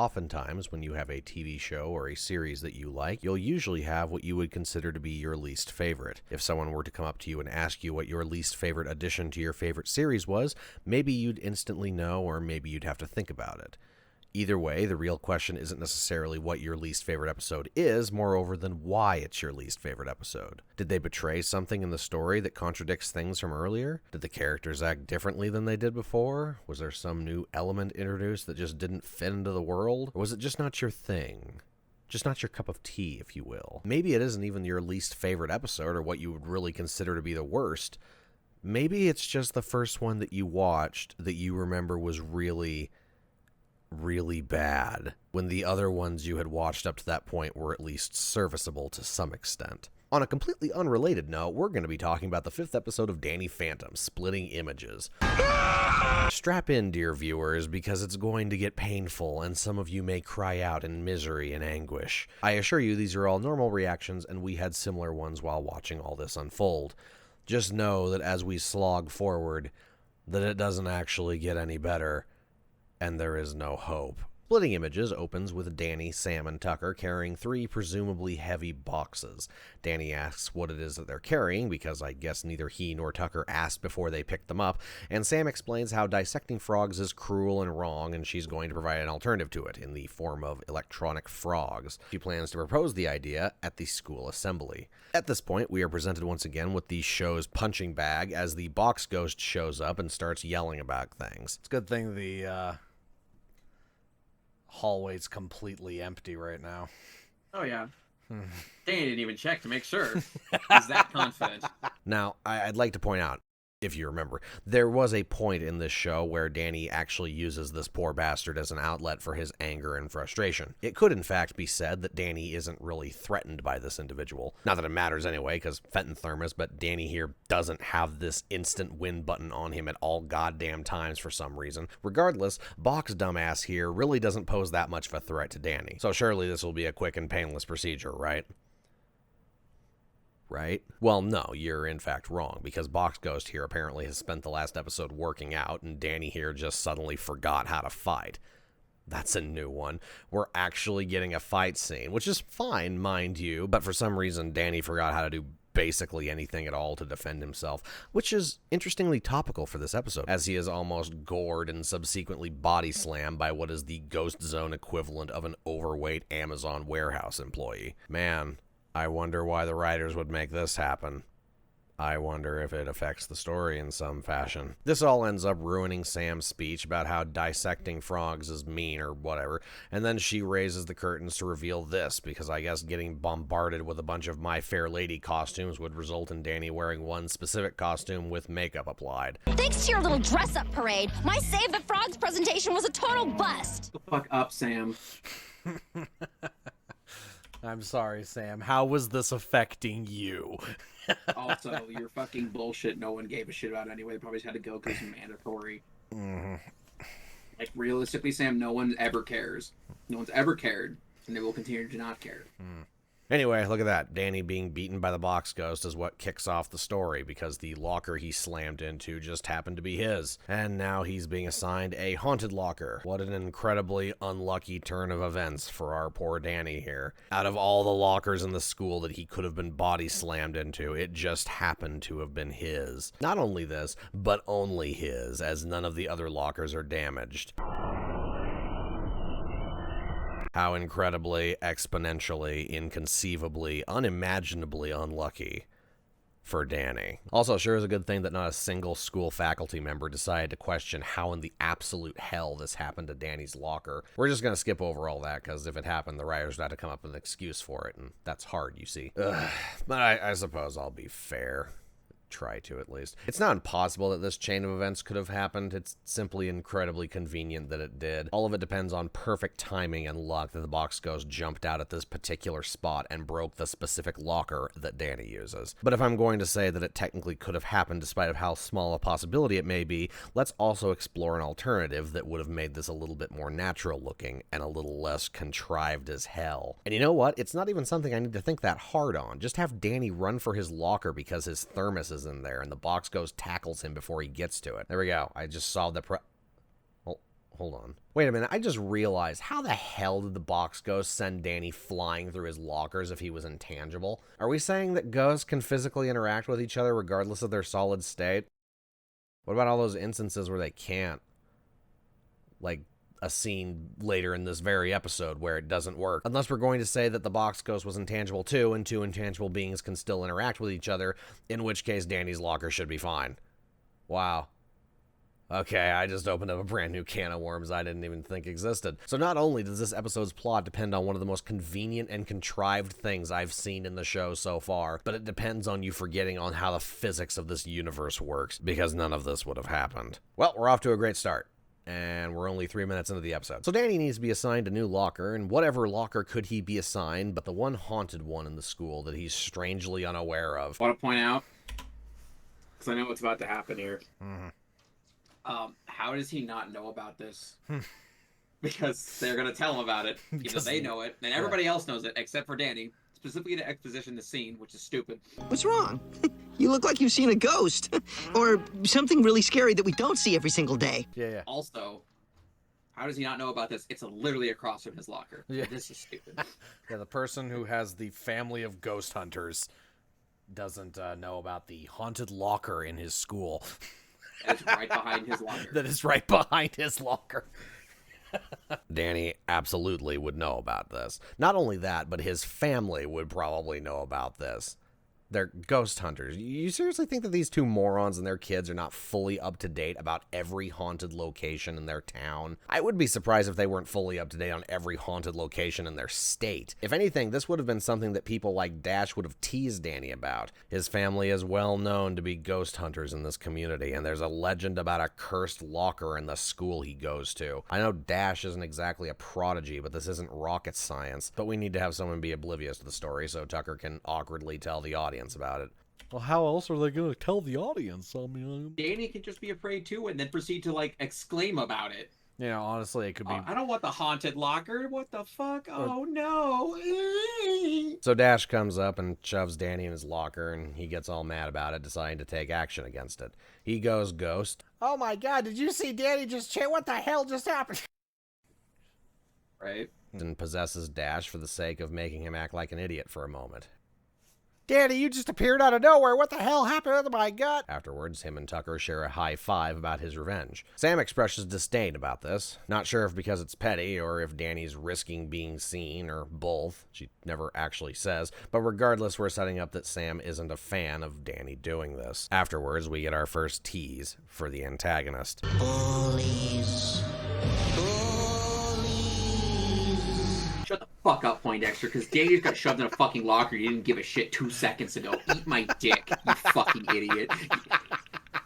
Oftentimes, when you have a TV show or a series that you like, you'll usually have what you would consider to be your least favorite. If someone were to come up to you and ask you what your least favorite addition to your favorite series was, maybe you'd instantly know, or maybe you'd have to think about it. Either way, the real question isn't necessarily what your least favorite episode is, moreover than why it's your least favorite episode. Did they betray something in the story that contradicts things from earlier? Did the characters act differently than they did before? Was there some new element introduced that just didn't fit into the world? Or was it just not your thing? Just not your cup of tea, if you will. Maybe it isn't even your least favorite episode or what you would really consider to be the worst. Maybe it's just the first one that you watched that you remember was really bad, when the other ones you had watched up to that point were at least serviceable to some extent. On a completely unrelated note, we're going to be talking about the 5th episode of Dany Phantom, Splitting Images. Strap in, dear viewers, because it's going to get painful, and some of you may cry out in misery and anguish. I assure you these are all normal reactions, and we had similar ones while watching all this unfold. Just know that as we slog forward, that it doesn't actually get any better. And there is no hope. Splitting Images opens with Dany, Sam, and Tucker carrying 3 presumably heavy boxes. Dany asks what it is that they're carrying, because I guess neither he nor Tucker asked before they picked them up, and Sam explains how dissecting frogs is cruel and wrong, and she's going to provide an alternative to it in the form of electronic frogs. She plans to propose the idea at the school assembly. At this point, we are presented once again with the show's punching bag as the box ghost shows up and starts yelling about things. It's a good thing the hallway's completely empty right now. Oh, yeah. Dany didn't even check to make sure. He's that confident. Now, I'd like to point out, if you remember, there was a point in this show where Dany actually uses this poor bastard as an outlet for his anger and frustration. It could, in fact, be said that Dany isn't really threatened by this individual. Not that it matters anyway, because Fenton Thermos, but Dany here doesn't have this instant win button on him at all goddamn times for some reason. Regardless, Box dumbass here really doesn't pose that much of a threat to Dany. So surely this will be a quick and painless procedure, right? Right? Well, no, you're in fact wrong, because Box Ghost here apparently has spent the last episode working out, and Dany here just suddenly forgot how to fight. That's a new one. We're actually getting a fight scene, which is fine, mind you, but for some reason Dany forgot how to do basically anything at all to defend himself, which is interestingly topical for this episode, as he is almost gored and subsequently body slammed by what is the Ghost Zone equivalent of an overweight Amazon warehouse employee. Man, I wonder why the writers would make this happen. I wonder if it affects the story in some fashion. This all ends up ruining Sam's speech about how dissecting frogs is mean or whatever, and then she raises the curtains to reveal this, because I guess getting bombarded with a bunch of My Fair Lady costumes would result in Dany wearing one specific costume with makeup applied. Thanks to your little dress-up parade, my Save the Frogs presentation was a total bust. The fuck up, Sam. I'm sorry, Sam. How was this affecting you? Also, your fucking bullshit no one gave a shit about anyway. They probably just had to go because it's mandatory. Mm-hmm. Like, realistically, Sam, no one ever cares. No one's ever cared, and they will continue to not care. Anyway, look at that. Dany being beaten by the Box Ghost is what kicks off the story, because the locker he slammed into just happened to be his. And now he's being assigned a haunted locker. What an incredibly unlucky turn of events for our poor Dany here. Out of all the lockers in the school that he could have been body slammed into, it just happened to have been his. Not only this, but only his, as none of the other lockers are damaged. How incredibly, exponentially, inconceivably, unimaginably unlucky for Dany. Also, sure is a good thing that not a single school faculty member decided to question how in the absolute hell this happened to Dany's locker. We're just going to skip over all that, because if it happened, the writers would have to come up with an excuse for it, and that's hard, you see. But I suppose I'll be fair. Try to, at least. It's not impossible that this chain of events could have happened. It's simply incredibly convenient that it did. All of it depends on perfect timing and luck that the Box Ghost jumped out at this particular spot and broke the specific locker that Dany uses. But if I'm going to say that it technically could have happened despite of how small a possibility it may be, let's also explore an alternative that would have made this a little bit more natural looking and a little less contrived as hell. And you know what? It's not even something I need to think that hard on. Just have Dany run for his locker because his thermos is in there, and the Box Ghost tackles him before he gets to it. There we go. I just solved the hold on. Wait a minute, I just realized, how the hell did the box ghost send Dany flying through his lockers if he was intangible? Are we saying that ghosts can physically interact with each other regardless of their solid state? What about all those instances where they can't? Like a scene later in this very episode where it doesn't work. Unless we're going to say that the box ghost was intangible too, and two intangible beings can still interact with each other, in which case Dany's locker should be fine. Wow. Okay, I just opened up a brand new can of worms I didn't even think existed. So not only does this episode's plot depend on one of the most convenient and contrived things I've seen in the show so far, but it depends on you forgetting on how the physics of this universe works, because none of this would have happened. Well, we're off to a great start. And we're only 3 minutes into the episode. So Dany needs to be assigned a new locker, and whatever locker could he be assigned but the one haunted one in the school that he's strangely unaware of. I want to point out, because I know what's about to happen here. How does he not know about this? Because they're going to tell him about it. Either they know it, and everybody else knows it, except for Dany. Specifically to exposition the scene, which is stupid. What's wrong? You look like you've seen a ghost. Or something really scary that we don't see every single day. Yeah. Also, how does he not know about this? It's literally across from his locker. Yeah. This is stupid. Yeah, the person who has the family of ghost hunters doesn't know about the haunted locker in his school. That is right behind his locker. That is right behind his locker. Dany absolutely would know about this. Not only that, but his family would probably know about this. They're ghost hunters. You seriously think that these two morons and their kids are not fully up to date about every haunted location in their town? I would be surprised if they weren't fully up to date on every haunted location in their state. If anything, this would have been something that people like Dash would have teased Dany about. His family is well known to be ghost hunters in this community, and there's a legend about a cursed locker in the school he goes to. I know Dash isn't exactly a prodigy, but this isn't rocket science. But we need to have someone be oblivious to the story so Tucker can awkwardly tell the audience about it. Well, how else are they going to tell the audience? I mean, Dany can just be afraid too, and then proceed to like exclaim about it. you know, honestly, it could be. I don't want the haunted locker. What the fuck? Oh no! So Dash comes up and shoves Dany in his locker, and he gets all mad about it, deciding to take action against it. He goes ghost. Oh my God! Did you see Dany just chat? What the hell just happened? Right. And possesses Dash for the sake of making him act like an idiot for a moment. Dany, you just appeared out of nowhere. What the hell happened to my gut? Afterwards, him and Tucker share a high five about his revenge. Sam expresses disdain about this. Not sure if because it's petty or if Dany's risking being seen or both. She never actually says. But regardless, we're setting up that Sam isn't a fan of Dany doing this. Afterwards, we get our first tease for the antagonist. Bullies. Shut the fuck up, Poindexter, because Dany got shoved in a fucking locker you didn't give a shit 2 seconds ago. Eat my dick, you fucking idiot.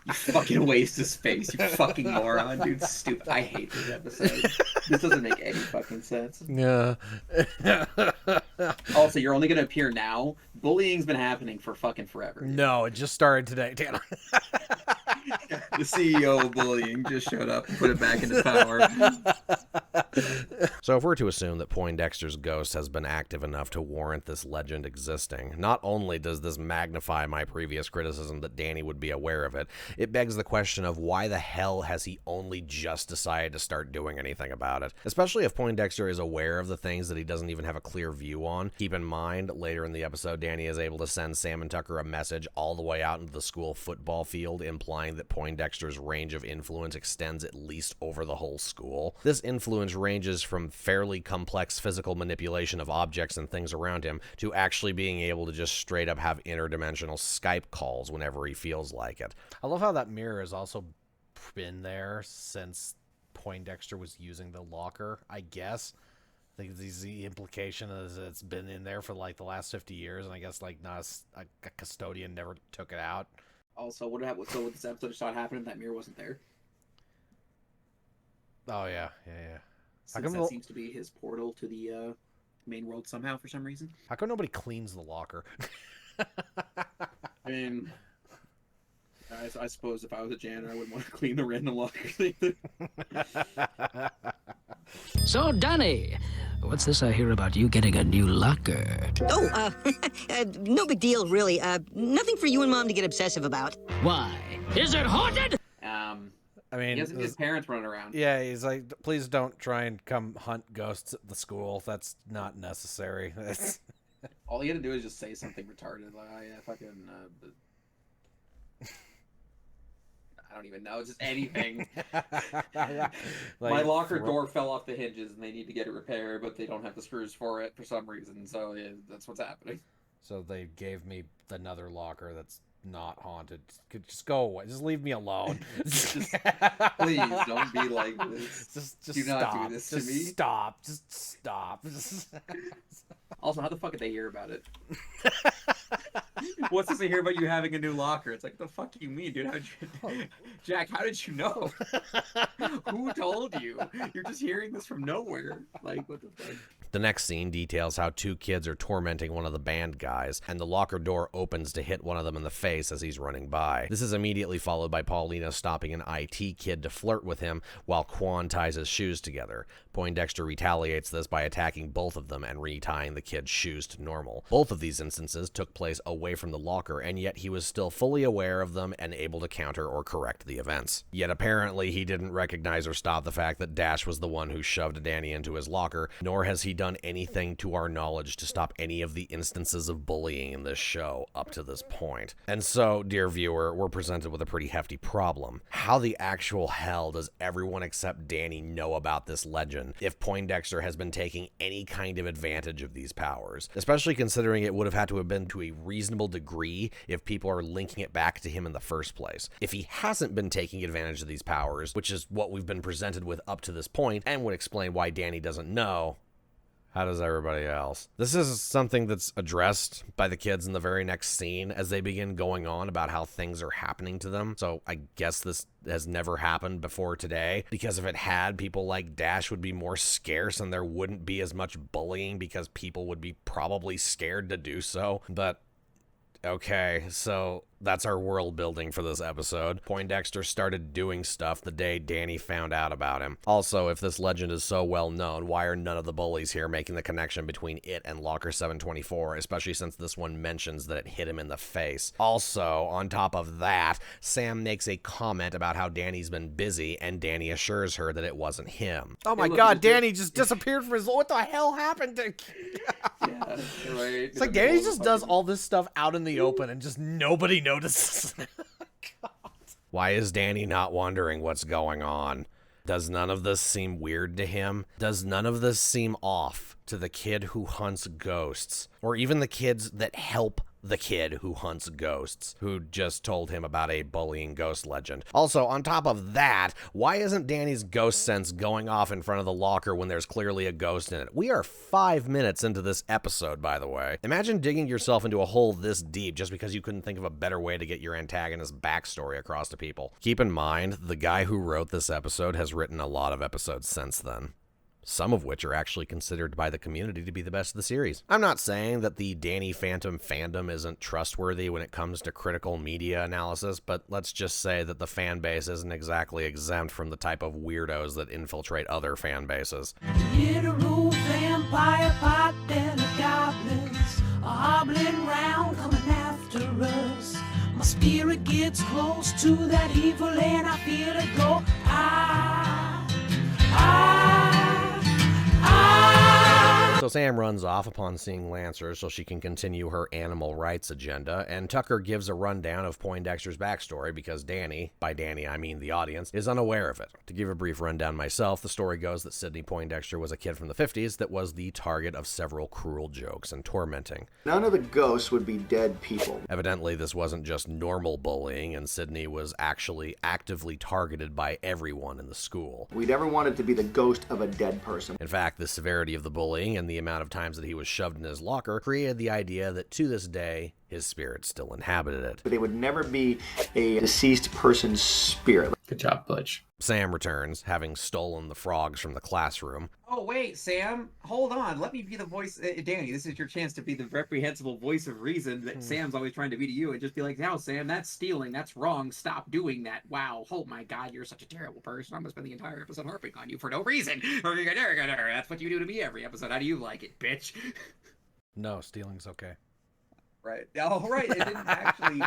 You fucking waste of space, you fucking moron, dude. Stupid. I hate this episode. This doesn't make any fucking sense. Yeah. Also, you're only gonna appear now. Bullying's been happening for fucking forever. No, it just started today, Tanner. The CEO of bullying just showed up and put it back into power. So if we're to assume that Poindexter's ghost has been active enough to warrant this legend existing, not only does this magnify my previous criticism that Dany would be aware of it, it begs the question of why the hell has he only just decided to start doing anything about it? Especially if Poindexter is aware of the things that he doesn't even have a clear view on. Keep in mind, later in the episode, Dany is able to send Sam and Tucker a message all the way out into the school football field, implying that Poindexter's range of influence extends at least over the whole school. This influence ranges from fairly complex physical manipulation of objects and things around him to actually being able to just straight up have interdimensional Skype calls whenever he feels like it. I love how that mirror has also been there since Poindexter was using the locker, I guess. I think the implication is it's been in there for like the last 50 years, and I guess like not a custodian never took it out. Also, what happened? So this episode just started happening, that mirror wasn't there. Oh yeah. Since that seems to be his portal to the main world somehow for some reason. How come nobody cleans the locker? I mean, I suppose if I was a janitor, I wouldn't want to clean the random lockers either. So, Dany, what's this I hear about you getting a new locker? Oh, no big deal, really. Nothing for you and Mom to get obsessive about. Why? Is it haunted? I mean, He doesn't need his parents running around. yeah, he's like, please don't try and come hunt ghosts at the school. That's not necessary. That's... All he had to do is just say something retarded, like, oh yeah, fucking, I don't even know, just anything. Like, My locker door fell off the hinges and they need to get it repaired, but they don't have the screws for it for some reason, so yeah, that's what's happening. So they gave me another locker that's not haunted. Just go away. Just leave me alone. Please don't be like this. Just do stop. not do this to just me. Stop. Just stop. Also, how the fuck did they hear about it? What's this to hear about you having a new locker? It's like, the fuck do you mean, dude? Jack, how did you know? Who told you? You're just hearing this from nowhere. Like, what the fuck? The next scene details how two kids are tormenting one of the band guys, and the locker door opens to hit one of them in the face as he's running by. This is immediately followed by Paulina stopping an IT kid to flirt with him while Quan ties his shoes together. Poindexter retaliates this by attacking both of them and retying the kid's shoes to normal. Both of these instances took place away from the locker, and yet he was still fully aware of them and able to counter or correct the events. Yet apparently he didn't recognize or stop the fact that Dash was the one who shoved Dany into his locker, nor has he done anything to our knowledge to stop any of the instances of bullying in this show up to this point. And so, dear viewer, we're presented with a pretty hefty problem. How the actual hell does everyone except Dany know about this legend if Poindexter has been taking any kind of advantage of these powers? Especially considering it would have had to have been to a reasonable degree if people are linking it back to him in the first place. If he hasn't been taking advantage of these powers, which is what we've been presented with up to this point, and would explain why Dany doesn't know, how does everybody else? This is something that's addressed by the kids in the very next scene as they begin going on about how things are happening to them. So I guess this has never happened before today, because if it had, people like Dash would be more scarce and there wouldn't be as much bullying because people would be probably scared to do so. But okay, so that's our world building for this episode. Poindexter started doing stuff the day Dany found out about him. Also, if this legend is so well known, why are none of the bullies here making the connection between it and Locker 724, especially since this one mentions that it hit him in the face? Also, on top of that, Sam makes a comment about how Dany's been busy, and Dany assures her that it wasn't him. Oh my god, Dany just disappeared from his... What the hell happened to... Yeah, right. It's like Dany just does all this stuff out in the open and just nobody notices. God. Why is Dany not wondering what's going on? Does none of this seem weird to him? Does none of this seem off to the kid who hunts ghosts? Or even the kids that help the kid who hunts ghosts, who just told him about a bullying ghost legend? Also, on top of that, why isn't Dany's ghost sense going off in front of the locker when there's clearly a ghost in it? We are 5 minutes into this episode, by the way. Imagine digging yourself into a hole this deep just because you couldn't think of a better way to get your antagonist's backstory across to people. Keep in mind, the guy who wrote this episode has written a lot of episodes since then, some of which are actually considered by the community to be the best of the series. I'm not saying that the Dany Phantom fandom isn't trustworthy when it comes to critical media analysis, but let's just say that the fan base isn't exactly exempt from the type of weirdos that infiltrate other fan bases. Little vampire pot and the goblins are hobbling round coming after us. My spirit gets close to that evil and I feel it go. So Sam runs off upon seeing Lancer so she can continue her animal rights agenda, and Tucker gives a rundown of Poindexter's backstory because Dany, by Dany I mean the audience, is unaware of it. To give a brief rundown myself, the story goes that Sidney Poindexter was a kid from the 50s that was the target of several cruel jokes and tormenting. None of the ghosts would be dead people. Evidently, this wasn't just normal bullying, and Sidney was actually actively targeted by everyone in the school. We never wanted to be the ghost of a dead person. In fact, the severity of the bullying and the amount of times that he was shoved in his locker created the idea that to this day, his spirit still inhabited it. But they would never be a deceased person's spirit. Good job, Butch. Sam returns, having stolen the frogs from the classroom. Oh, wait, Sam. Hold on. Let me be the voice. Dany, this is your chance to be the reprehensible voice of reason that Sam's always trying to be to you, and just be like, no, Sam, that's stealing. That's wrong. Stop doing that. Wow. Oh, my God, you're such a terrible person. I'm going to spend the entire episode harping on you for no reason. That's what you do to me every episode. How do you like it, bitch? No, stealing's okay. Right. Oh, right. It didn't actually,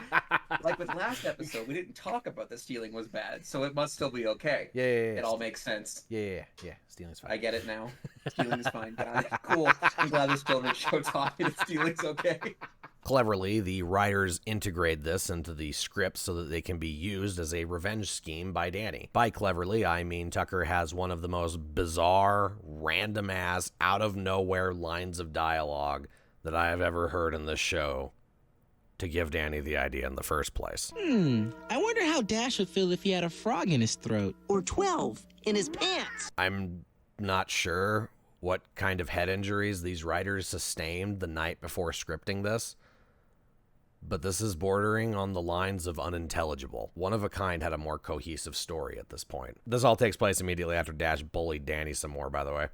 like with last episode, we didn't talk about the stealing was bad, so it must still be okay. Yeah. It all makes sense. Yeah. Stealing's fine. I get it now. Stealing's fine. Got it. Cool. I'm glad there's still a show talking that stealing's okay. Cleverly, the writers integrate this into the script so that they can be used as a revenge scheme by Dany. By cleverly, I mean Tucker has one of the most bizarre, random-ass, out-of-nowhere lines of dialogue that I have ever heard in this show to give Dany the idea in the first place. I wonder how Dash would feel if he had a frog in his throat. Or 12 in his pants. I'm not sure what kind of head injuries these writers sustained the night before scripting this, but this is bordering on the lines of unintelligible. One of a Kind had a more cohesive story at this point. This all takes place immediately after Dash bullied Dany some more, by the way.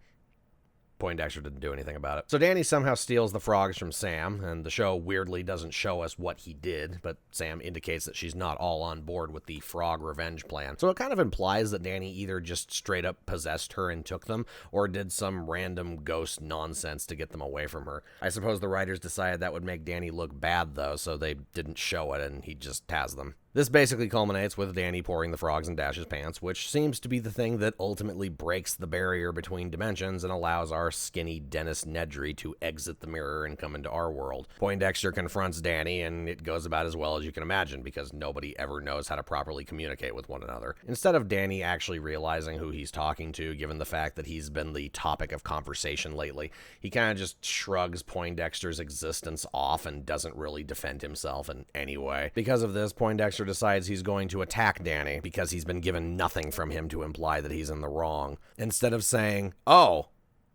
Poindexter didn't do anything about it. So Dany somehow steals the frogs from Sam, and the show weirdly doesn't show us what he did, but Sam indicates that she's not all on board with the frog revenge plan. So it kind of implies that Dany either just straight up possessed her and took them, or did some random ghost nonsense to get them away from her. I suppose the writers decided that would make Dany look bad, though, so they didn't show it, and he just has them. This basically culminates with Dany pouring the frogs in Dash's pants, which seems to be the thing that ultimately breaks the barrier between dimensions and allows our skinny Dennis Nedry to exit the mirror and come into our world. Poindexter confronts Dany, and it goes about as well as you can imagine, because nobody ever knows how to properly communicate with one another. Instead of Dany actually realizing who he's talking to, given the fact that he's been the topic of conversation lately, he kind of just shrugs Poindexter's existence off and doesn't really defend himself in any way. Because of this, Poindexter decides he's going to attack Dany because he's been given nothing from him to imply that he's in the wrong. Instead of saying, "Oh,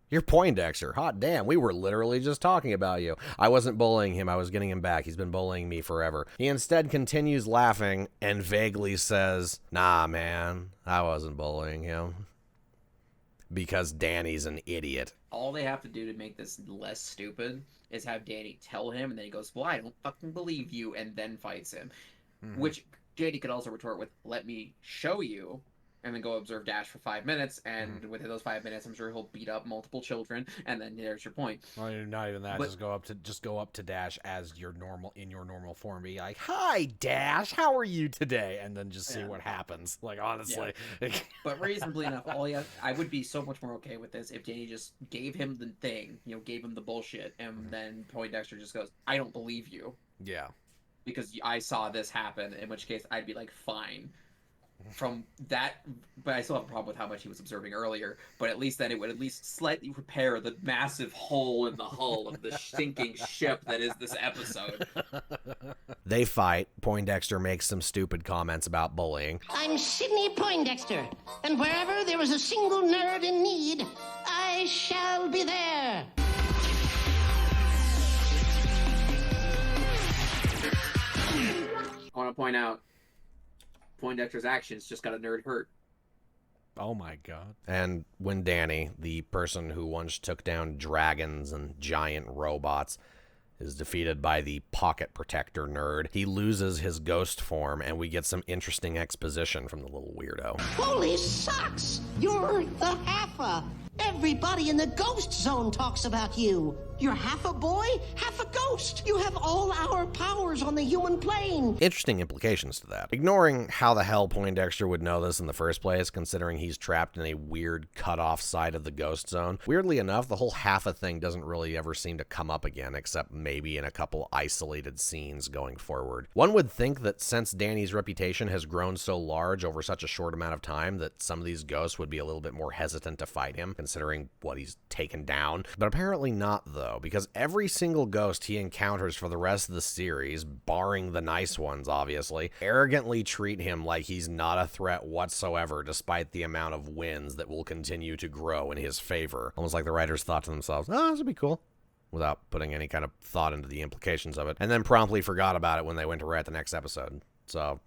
you're Poindexter. Hot damn, we were literally just talking about you. I wasn't bullying him, I was getting him back. He's been bullying me forever." He instead continues laughing and vaguely says, "Nah, man, I wasn't bullying him." Because Dany's an idiot. All they have to do to make this less stupid is have Dany tell him, and then he goes, "Well, I don't fucking believe you," and then fights him. Which Dany could also retort with, "Let me show you," and then go observe Dash for 5 minutes, and within those 5 minutes, I'm sure he'll beat up multiple children, and then there's your point. Well, not even that. But, just go up to Dash as your normal form. Be like, "Hi, Dash, how are you today?" And then just see what happens. Like, honestly. Yeah. But reasonably enough, I would be so much more okay with this if Dany just gave him the thing, gave him the bullshit, and then Poindexter just goes, "I don't believe you." Yeah. Because I saw this happen, in which case I'd be like, fine. From that, but I still have a problem with how much he was observing earlier, but at least then it would at least slightly repair the massive hole in the hull of the sinking ship that is this episode. They fight. Poindexter makes some stupid comments about bullying. "I'm Sidney Poindexter, and wherever there is a single nerd in need, I shall be there." I want to point out, Poindexter's actions just got a nerd hurt. Oh my god. And when Dany, the person who once took down dragons and giant robots, is defeated by the pocket protector nerd, he loses his ghost form, and we get some interesting exposition from the little weirdo. Holy socks! You're the Half-a! Everybody in the ghost zone talks about you. You're half a boy, half a ghost. You have all our powers on the human plane. Interesting implications to that. Ignoring how the hell Poindexter would know this in the first place, considering he's trapped in a weird cut-off side of the ghost zone, weirdly enough, the whole half-a thing doesn't really ever seem to come up again, except maybe in a couple isolated scenes going forward. One would think that since Dany's reputation has grown so large over such a short amount of time, that some of these ghosts would be a little bit more hesitant to fight him, considering what he's taken down. But apparently not, though, because every single ghost he encounters for the rest of the series, barring the nice ones, obviously, arrogantly treat him like he's not a threat whatsoever, despite the amount of wins that will continue to grow in his favor. Almost like the writers thought to themselves, "Oh, this would be cool," without putting any kind of thought into the implications of it, and then promptly forgot about it when they went to write the next episode. So,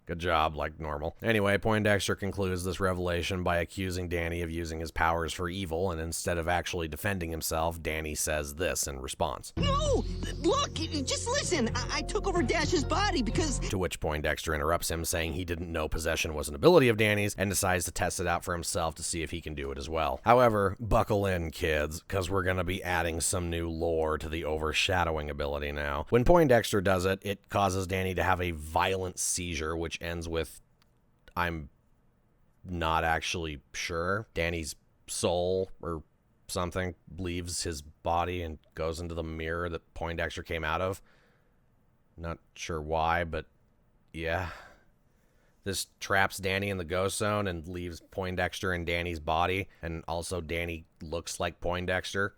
Good job, like normal. Anyway, Poindexter concludes this revelation by accusing Dany of using his powers for evil, and instead of actually defending himself, Dany says this in response. No! Look, just listen. I took over Dash's body because... To which Poindexter interrupts him, saying he didn't know possession was an ability of Dany's, and decides to test it out for himself to see if he can do it as well. However, buckle in, kids, because we're going to be adding some new lore to the overshadowing ability now. When Poindexter does it, it causes Dany to have a violent seizure, which ends with, I'm not actually sure, Dany's soul or something leaves his body and goes into the mirror that Poindexter came out of. Not sure why, but yeah. This traps Dany in the ghost zone and leaves Poindexter in Dany's body, and also Dany looks like Poindexter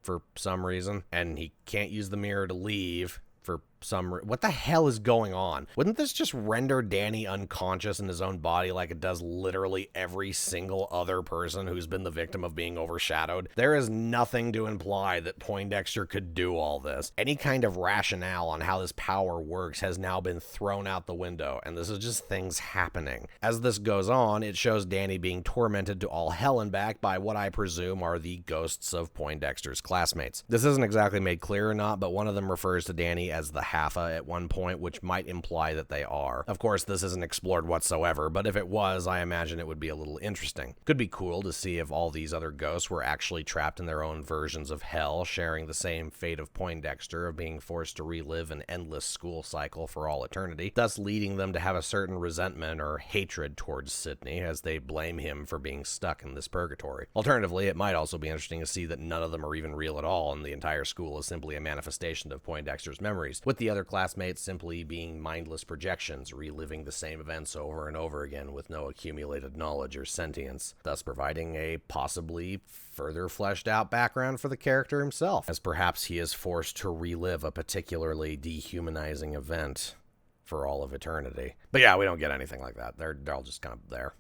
for some reason, and he can't use the mirror to leave for some what the hell is going on? Wouldn't this just render Dany unconscious in his own body like it does literally every single other person who's been the victim of being overshadowed? There is nothing to imply that Poindexter could do all this. Any kind of rationale on how this power works has now been thrown out the window, and this is just things happening. As this goes on, it shows Dany being tormented to all hell and back by what I presume are the ghosts of Poindexter's classmates. This isn't exactly made clear or not, but one of them refers to Dany as the Haffa at one point, which might imply that they are. Of course, this isn't explored whatsoever, but if it was, I imagine it would be a little interesting. Could be cool to see if all these other ghosts were actually trapped in their own versions of hell, sharing the same fate of Poindexter of being forced to relive an endless school cycle for all eternity, thus leading them to have a certain resentment or hatred towards Sidney as they blame him for being stuck in this purgatory. Alternatively, it might also be interesting to see that none of them are even real at all, and the entire school is simply a manifestation of Poindexter's memories, with the other classmates simply being mindless projections, reliving the same events over and over again with no accumulated knowledge or sentience, thus providing a possibly further fleshed out background for the character himself, as perhaps he is forced to relive a particularly dehumanizing event for all of eternity. But yeah, we don't get anything like that. They're all just kind of there.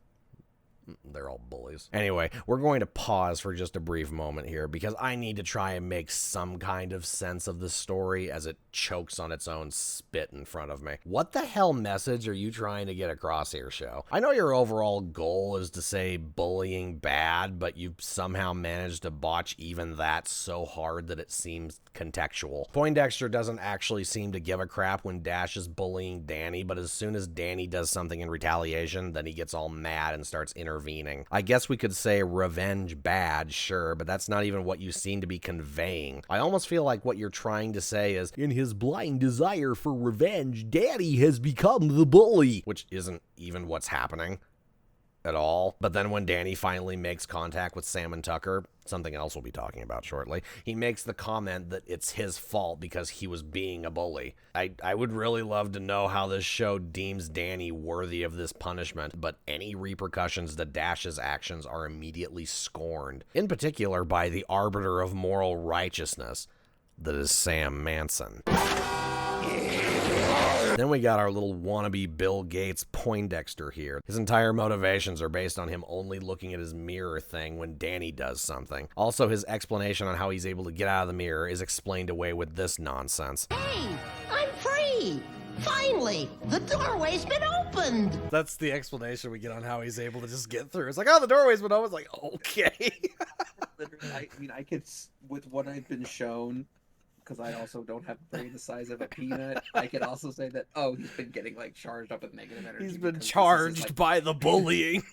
They're all bullies. Anyway, we're going to pause for just a brief moment here because I need to try and make some kind of sense of the story as it chokes on its own spit in front of me. What the hell message are you trying to get across here, show? I know your overall goal is to say bullying bad, but you've somehow managed to botch even that so hard that it seems contextual. Poindexter doesn't actually seem to give a crap when Dash is bullying Dany, but as soon as Dany does something in retaliation, then he gets all mad and starts intervening. I guess we could say revenge bad, sure, but that's not even what you seem to be conveying. I almost feel like what you're trying to say is, in his blind desire for revenge, Dany has become the bully, which isn't even what's happening at all. But then when Dany finally makes contact with Sam and Tucker, something else we'll be talking about shortly, he makes the comment that it's his fault because he was being a bully. I would really love to know how this show deems Dany worthy of this punishment, but any repercussions to Dash's actions are immediately scorned, in particular by the arbiter of moral righteousness, that is Sam Manson. Then we got our little wannabe Bill Gates Poindexter here. His entire motivations are based on him only looking at his mirror thing when Dany does something. Also, his explanation on how he's able to get out of the mirror is explained away with this nonsense. Hey, I'm free! Finally, the doorway's been opened! That's the explanation we get on how he's able to just get through. It's like, oh, the doorway's been open. It's like, okay. Literally, I could, with what I've been shown, because I also don't have a brain the size of a peanut, I could also say that, oh, he's been getting, like, charged up with negative energy. He's been charged by the bullying.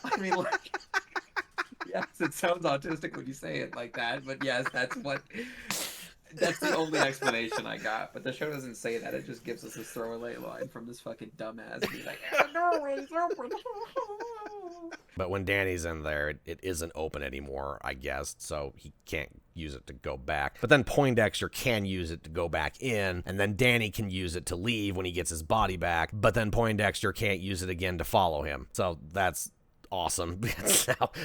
I mean, like, yes, it sounds autistic when you say it like that, but yes, that's the only explanation I got. But the show doesn't say that. It just gives us this throwaway line from this fucking dumbass. He's like, the doorway's open. But when Dany's in there, it isn't open anymore, I guess, so he can't use it to go back. But then Poindexter can use it to go back in, and then Dany can use it to leave when he gets his body back, but then Poindexter can't use it again to follow him. So that's awesome.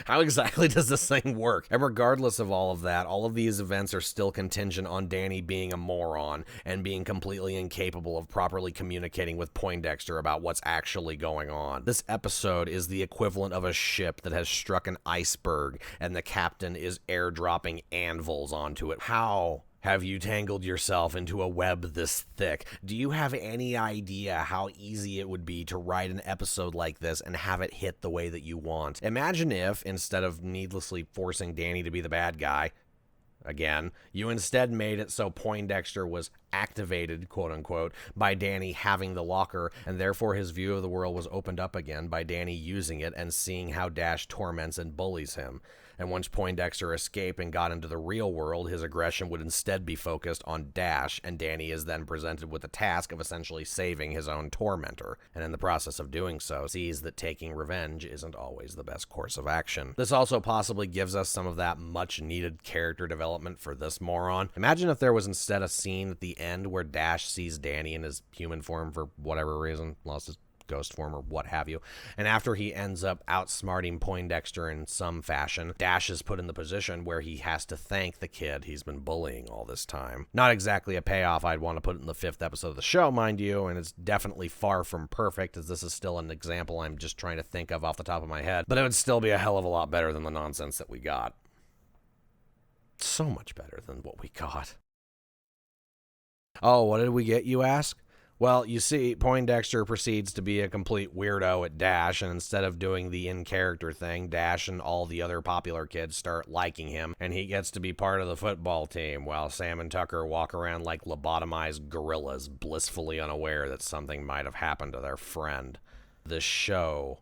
How exactly does this thing work? And regardless of all of that, all of these events are still contingent on Dany being a moron and being completely incapable of properly communicating with Poindexter about what's actually going on. This episode is the equivalent of a ship that has struck an iceberg and the captain is airdropping anvils onto it. How Have you tangled yourself into a web this thick? Do you have any idea how easy it would be to write an episode like this and have it hit the way that you want? Imagine if, instead of needlessly forcing Dany to be the bad guy, again, you instead made it so Poindexter was activated, quote-unquote, by Dany having the locker, and therefore his view of the world was opened up again by Dany using it and seeing how Dash torments and bullies him. And once Poindexter escaped and got into the real world, his aggression would instead be focused on Dash, and Dany is then presented with the task of essentially saving his own tormentor, and in the process of doing so, sees that taking revenge isn't always the best course of action. This also possibly gives us some of that much-needed character development for this moron. Imagine if there was instead a scene at the end where Dash sees Dany in his human form for whatever reason, lost his ghost form or what have you, and after he ends up outsmarting Poindexter in some fashion, Dash is put in the position where he has to thank the kid he's been bullying all this time. Not exactly a payoff I'd want to put in the 5th episode of the show, mind you, and it's definitely far from perfect, as this is still an example I'm just trying to think of off the top of my head, but it would still be a hell of a lot better than the nonsense that we got. So much better than what we got. Oh, what did we get, you ask? Well, you see, Poindexter proceeds to be a complete weirdo at Dash, and instead of doing the in-character thing, Dash and all the other popular kids start liking him, and he gets to be part of the football team, while Sam and Tucker walk around like lobotomized gorillas, blissfully unaware that something might have happened to their friend. This show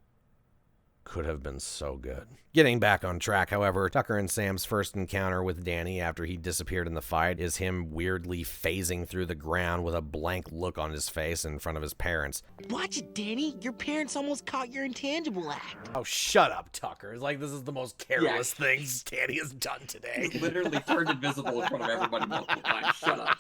could have been so good. Getting back on track, however, Tucker and Sam's first encounter with Dany after he disappeared in the fight is him weirdly phasing through the ground with a blank look on his face in front of his parents. Watch it, Dany. Your parents almost caught your intangible act. Oh, shut up, Tucker. It's like this is the most careless thing Dany has done today. He's literally turned invisible in front of everybody multiple times. Shut up.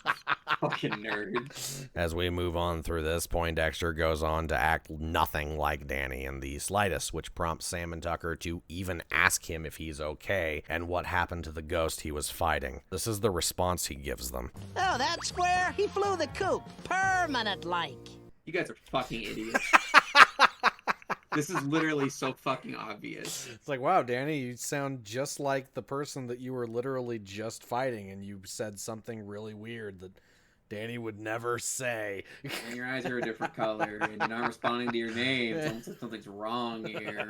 Fucking nerd. As we move on through this, Poindexter goes on to act nothing like Dany in the slightest, which prompts Sam and Tucker to even ask him if he's okay and what happened to the ghost he was fighting. This is the response he gives them. Oh, that square? He flew the coop. Permanent-like. You guys are fucking idiots. This is literally so fucking obvious. It's like, wow, Dany, you sound just like the person that you were literally just fighting, and you said something really weird that Dany would never say. And your eyes are a different color, and you're not responding to your name. It's almost like something's wrong here.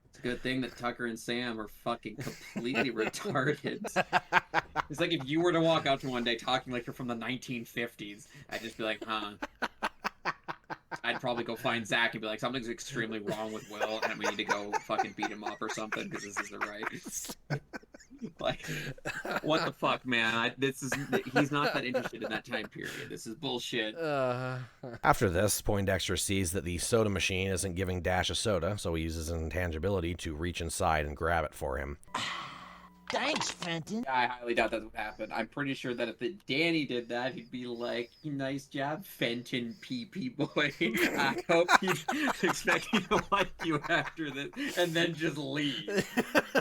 It's a good thing that Tucker and Sam are fucking completely retarded. It's like if you were to walk out to one day talking like you're from the 1950s, I'd just be like, huh. I'd probably go find Zach and be like, something's extremely wrong with Will, and we need to go fucking beat him up or something because this isn't right. Like, what the fuck, man? He's not that interested in that time period. This is bullshit. After this, Poindexter sees that the soda machine isn't giving Dash a soda, so he uses his intangibility to reach inside and grab it for him. Thanks, Fenton. I highly doubt that's what happened. I'm pretty sure that if Dany did that, he'd be like, nice job, Fenton PP boy. I hope he's expecting to like you after this, and then just leave.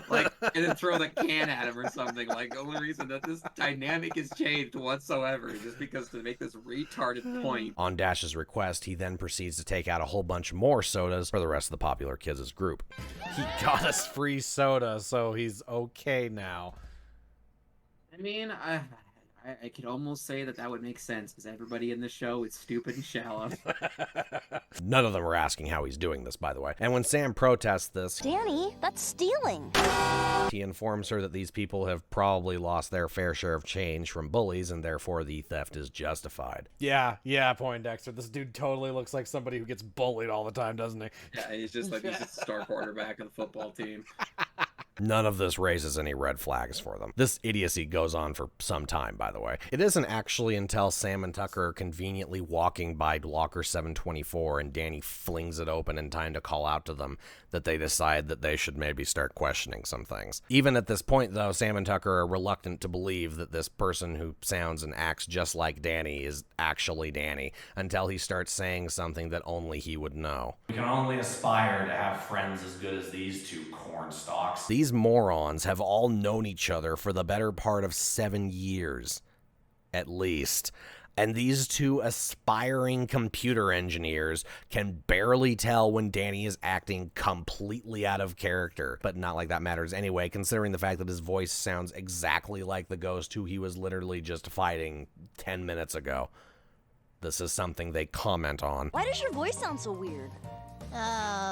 Like, and then throw the can at him or something. Like, the only reason that this dynamic has changed whatsoever is just because to make this retarded point. On Dash's request, he then proceeds to take out a whole bunch more sodas for the rest of the popular kids' group. He got us free soda, so he's okay now. I mean, I could almost say that would make sense because everybody in the show is stupid and shallow. None of them are asking how he's doing this, by the way. And when Sam protests this, Dany, that's stealing. he informs her that these people have probably lost their fair share of change from bullies, and therefore the theft is justified. Yeah, Poindexter. This dude totally looks like somebody who gets bullied all the time, doesn't he? Yeah, he's just a star quarterback of the football team. None of this raises any red flags for them. This idiocy goes on for some time, by the way. It isn't actually until Sam and Tucker are conveniently walking by locker 724 and Dany flings it open in time to call out to them that they decide that they should maybe start questioning some things. Even at this point, though, Sam and Tucker are reluctant to believe that this person who sounds and acts just like Dany is actually Dany until he starts saying something that only he would know. We can only aspire to have friends as good as these two cornstalks. These morons have all known each other for the better part of 7 years, at least. And these two aspiring computer engineers can barely tell when Dany is acting completely out of character. But not like that matters anyway, considering the fact that his voice sounds exactly like the ghost who he was literally just fighting 10 minutes ago. This is something they comment on. Why does your voice sound so weird?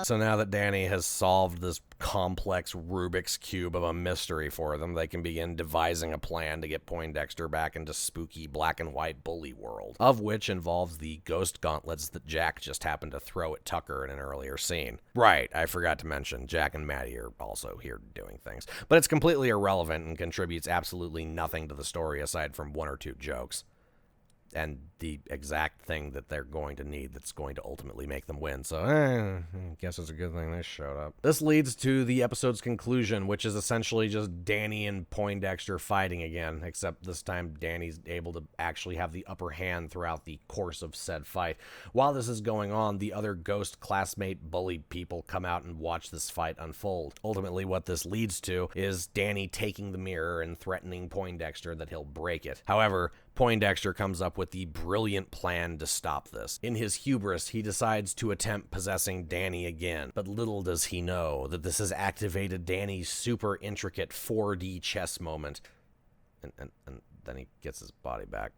So now that Dany has solved this complex Rubik's Cube of a mystery for them, they can begin devising a plan to get Poindexter back into spooky black and white bully world, of which involves the ghost gauntlets that Jack just happened to throw at Tucker in an earlier scene. Right, I forgot to mention, Jack and Maddie are also here doing things. But it's completely irrelevant and contributes absolutely nothing to the story aside from one or two jokes. And the exact thing that they're going to need that's going to ultimately make them win. So, I guess it's a good thing they showed up. This leads to the episode's conclusion, which is essentially just Dany and Poindexter fighting again, except this time Dany's able to actually have the upper hand throughout the course of said fight. While this is going on, the other ghost classmate bully people come out and watch this fight unfold. Ultimately, what this leads to is Dany taking the mirror and threatening Poindexter that he'll break it. However, Poindexter comes up with the brilliant plan to stop this. In his hubris, he decides to attempt possessing Dany again, but little does he know that this has activated Dany's super intricate 4D chess moment. And then he gets his body back.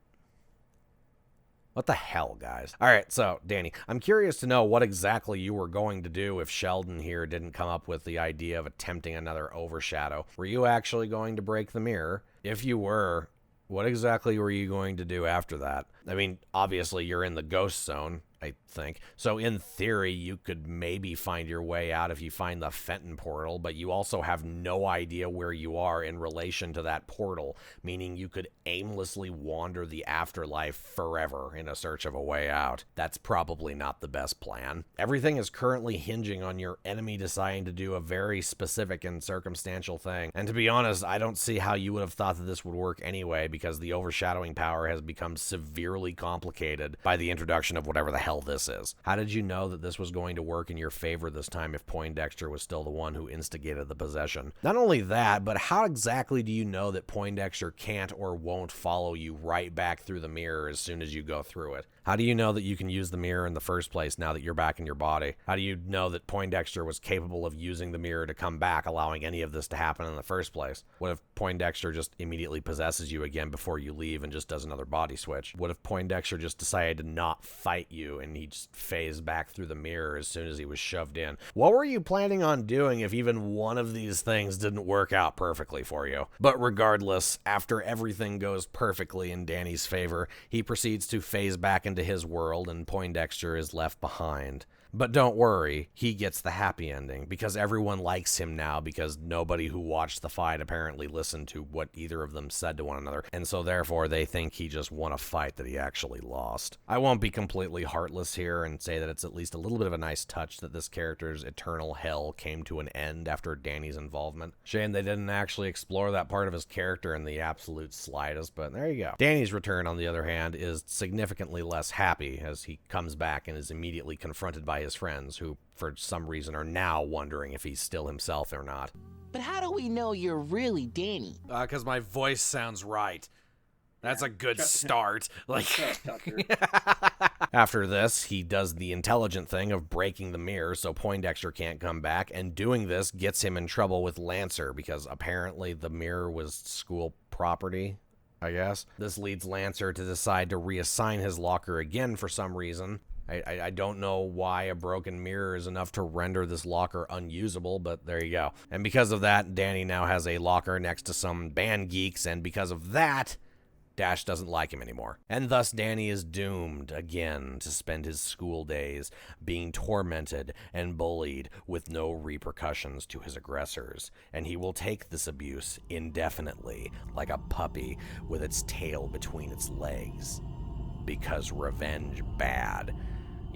What the hell, guys? Alright, so, Dany, I'm curious to know what exactly you were going to do if Sheldon here didn't come up with the idea of attempting another overshadow. Were you actually going to break the mirror? If you were, what exactly were you going to do after that? I mean, obviously you're in the ghost zone, I think. So in theory, you could maybe find your way out if you find the Fenton portal, but you also have no idea where you are in relation to that portal, meaning you could aimlessly wander the afterlife forever in a search of a way out. That's probably not the best plan. Everything is currently hinging on your enemy deciding to do a very specific and circumstantial thing. And to be honest, I don't see how you would have thought that this would work anyway, because the overshadowing power has become severely complicated by the introduction of whatever the hell this is. How did you know that this was going to work in your favor this time if Poindexter was still the one who instigated the possession? Not only that, but how exactly do you know that Poindexter can't or won't follow you right back through the mirror as soon as you go through it? How do you know that you can use the mirror in the first place now that you're back in your body? How do you know that Poindexter was capable of using the mirror to come back, allowing any of this to happen in the first place? What if Poindexter just immediately possesses you again before you leave and just does another body switch? What if Poindexter just decided to not fight you and he just phased back through the mirror as soon as he was shoved in? What were you planning on doing if even one of these things didn't work out perfectly for you? But regardless, after everything goes perfectly in Dany's favor, he proceeds to phase back into his world and Poindexter is left behind. But don't worry, he gets the happy ending, because everyone likes him now, because nobody who watched the fight apparently listened to what either of them said to one another, and so therefore they think he just won a fight that he actually lost. I won't be completely heartless here and say that it's at least a little bit of a nice touch that this character's eternal hell came to an end after Dany's involvement. Shame they didn't actually explore that part of his character in the absolute slightest, but there you go. Dany's return, on the other hand, is significantly less happy, as he comes back and is immediately confronted by his friends, who for some reason are now wondering if he's still himself or not. But how do we know you're really Dany? Because my voice sounds right. That's a good start. Like, after this, he does the intelligent thing of breaking the mirror so Poindexter can't come back, and doing this gets him in trouble with Lancer, because apparently the mirror was school property, I guess. This leads Lancer to decide to reassign his locker again for some reason. I don't know why a broken mirror is enough to render this locker unusable, but there you go. And because of that, Dany now has a locker next to some band geeks, and because of that, Dash doesn't like him anymore. And thus Dany is doomed again to spend his school days being tormented and bullied with no repercussions to his aggressors. And he will take this abuse indefinitely, like a puppy with its tail between its legs. Because revenge bad.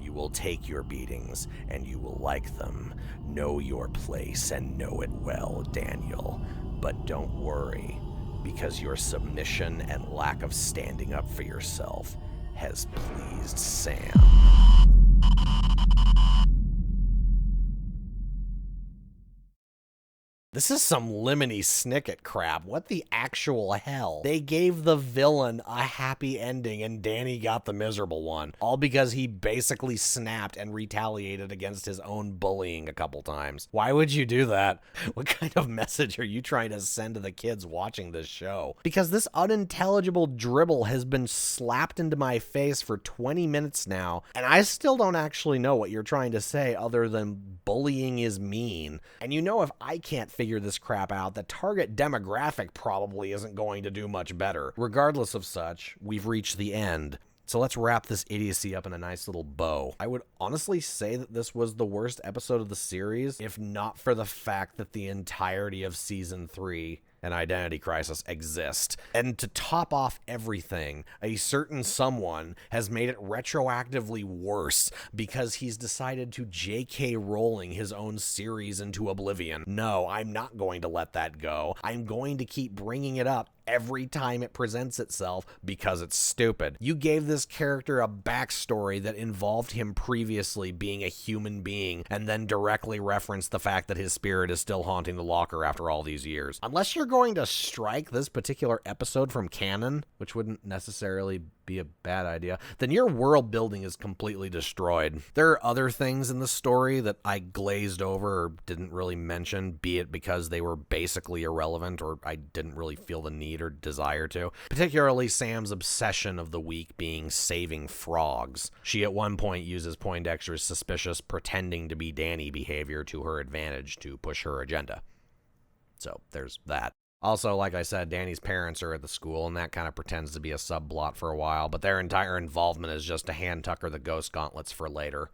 You will take your beatings, and you will like them. Know your place and know it well, Daniel. But don't worry, because your submission and lack of standing up for yourself has pleased Sam. This is some lemony snicket crap. What the actual hell? They gave the villain a happy ending and Dany got the miserable one, all because he basically snapped and retaliated against his own bullying a couple times. Why would you do that? What kind of message are you trying to send to the kids watching this show? Because this unintelligible dribble has been slapped into my face for 20 minutes now, and I still don't actually know what you're trying to say other than bullying is mean. And you know, if I can't figure this crap out, the target demographic probably isn't going to do much better. Regardless of such, we've reached the end. So let's wrap this idiocy up in a nice little bow. I would honestly say that this was the worst episode of the series, if not for the fact that the entirety of Season 3 and Identity Crisis exist. And to top off everything, a certain someone has made it retroactively worse because he's decided to J.K. Rowling his own series into oblivion. No, I'm not going to let that go. I'm going to keep bringing it up every time it presents itself because it's stupid. You gave this character a backstory that involved him previously being a human being and then directly referenced the fact that his spirit is still haunting the locker after all these years. Unless you're going to strike this particular episode from canon, which wouldn't necessarily be a bad idea, then your world building is completely destroyed. There are other things in the story that I glazed over or didn't really mention, be it because they were basically irrelevant or I didn't really feel the need or desire to. Particularly Sam's obsession of the week being saving frogs. She at one point uses Poindexter's suspicious pretending to be Dany behavior to her advantage to push her agenda. So there's that. Also, like I said, Dany's parents are at the school, and that kind of pretends to be a subplot for a while, but their entire involvement is just to hand Tucker the ghost gauntlets for later.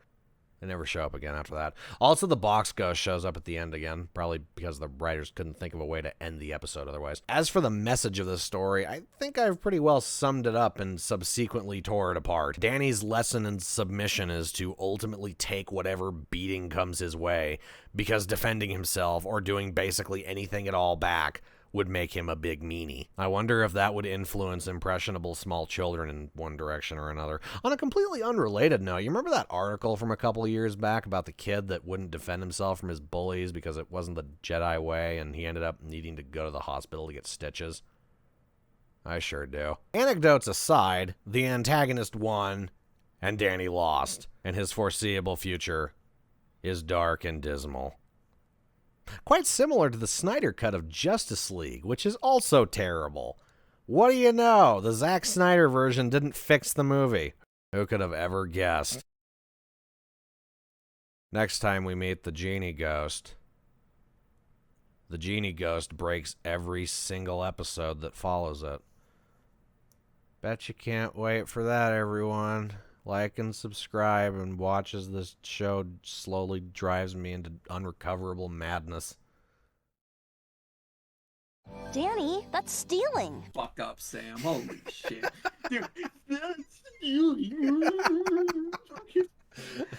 They never show up again after that. Also, the box ghost shows up at the end again, probably because the writers couldn't think of a way to end the episode otherwise. As for the message of this story, I think I've pretty well summed it up and subsequently tore it apart. Dany's lesson in submission is to ultimately take whatever beating comes his way, because defending himself or doing basically anything at all back would make him a big meanie. I wonder if that would influence impressionable small children in one direction or another. On a completely unrelated note, you remember that article from a couple of years back about the kid that wouldn't defend himself from his bullies because it wasn't the Jedi way and he ended up needing to go to the hospital to get stitches? I sure do. Anecdotes aside, the antagonist won and Dany lost, and his foreseeable future is dark and dismal. Quite similar to the Snyder cut of Justice League, which is also terrible. What do you know? The Zack Snyder version didn't fix the movie. Who could have ever guessed? Next time we meet the Genie Ghost. The Genie Ghost breaks every single episode that follows it. Bet you can't wait for that, everyone. Like and subscribe and watch as this show slowly drives me into unrecoverable madness. Dany, that's stealing. Fuck up, Sam. Holy shit. Dude, that's stealing.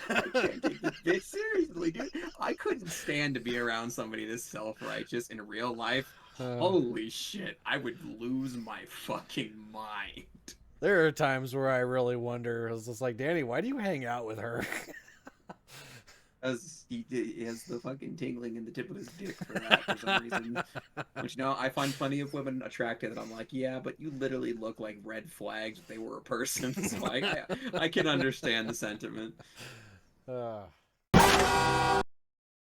I can't take this bitch seriously, dude. I couldn't stand to be around somebody this self-righteous in real life. Holy shit. I would lose my fucking mind. There are times where I really wonder, it's just like, Dany, why do you hang out with her? Because he has the fucking tingling in the tip of his dick for that for some reason. Which, you know, I find plenty of women attractive that I'm like, yeah, but you literally look like red flags if they were a person. So I can understand the sentiment.